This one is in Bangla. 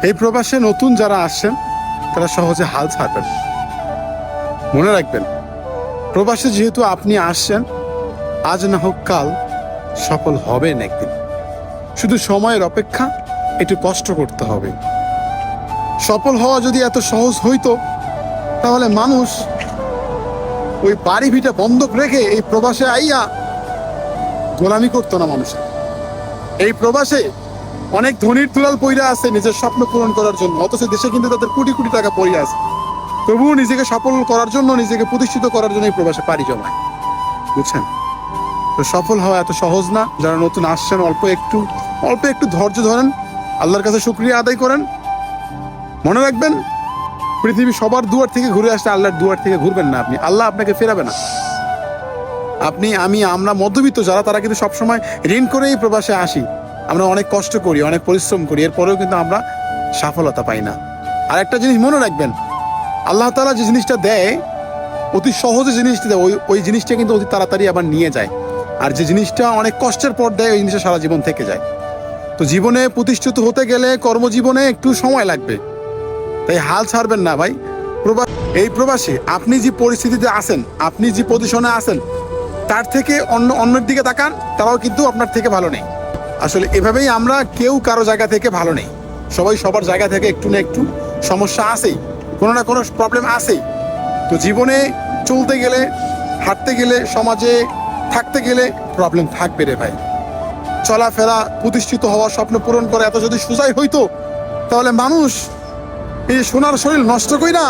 এই প্রবাসে নতুন যারা আসছেন তারা সহজে হাল ছাড়বেন। মনে রাখবেন, প্রবাসে যেহেতু আপনি আসছেন, আজ না হোক কাল সফল হবেন একদিন। শুধু সময়ের অপেক্ষা, একটু কষ্ট করতে হবে। সফল হওয়া যদি এত সহজ হইতো তাহলে মানুষ ওই বাড়ি ভিটা বন্ধক রেখে এই প্রবাসে আইয়া গোলামি করতো না মানুষের। এই প্রবাসে অনেক ধনীর দুলাল পইরা আছে নিজের স্বপ্ন পূরণ করার জন্য, অথচ দেশে কিন্তু তাদের কোটি কোটি টাকা পইরা আছে, তবুও নিজেকে সফল করার জন্য, নিজেকে প্রতিষ্ঠিত করার জন্য এই প্রবাসে পাড়ি জমায়। বুঝছেন? তো সফল হওয়া এত সহজ না। যারা নতুন আসছেন অল্প একটু ধৈর্য ধরেন, আল্লাহর কাছে শুকরিয়া আদায় করেন। মনে রাখবেন, পৃথিবী সবার দুয়ার থেকে ঘুরে আসলে আল্লাহর দুয়ার থেকে ঘুরবেন না আপনি, আল্লাহ আপনাকে ফেরাবে না। আপনি, আমি, আমরা মধ্যবিত্ত যারা, তারা কিন্তু সবসময় ঋণ করেই প্রবাসে আসি। আমরা অনেক কষ্ট করি, অনেক পরিশ্রম করি, এরপরেও কিন্তু আমরা সফলতা পাই না। আর একটা জিনিস মনে রাখবেন, আল্লাহ তাআলা যে জিনিসটা দেয়, অতি সহজে জিনিসটা দেয়, ওই জিনিসটা কিন্তু অতি তাড়াতাড়ি আবার নিয়ে যায়। আর যে জিনিসটা অনেক কষ্টের পর দেয়, ওই জিনিসটা সারা জীবন থেকে যায়। তো জীবনে প্রতিষ্ঠিত হতে গেলে কর্মজীবনে একটু সময় লাগবে, তাই হাল ছাড়বেন না ভাই। এই প্রবাসে আপনি যে পরিস্থিতিতে আছেন, আপনি যে পজিশনে আছেন, তার থেকে অন্যের দিকে তাকান, তারাও কিন্তু আপনার থেকে ভালো নেই। আসলে এভাবেই আমরা কেউ কারো জায়গা থেকে ভালো নেই। সবাই সবার জায়গা থেকে একটু না একটু সমস্যা আছেই, কোনো না কোনো প্রবলেম আছেই। তো জীবনে চলতে গেলে, হাঁটতে গেলে, সমাজে থাকতে গেলে প্রবলেম থাকবে রে ভাই। চলাফেরা, প্রতিষ্ঠিত হওয়া, স্বপ্ন পূরণ করা এত যদি সোজাই হইতো, তাহলে মানুষ এই সোনার শরীর নষ্ট কইরা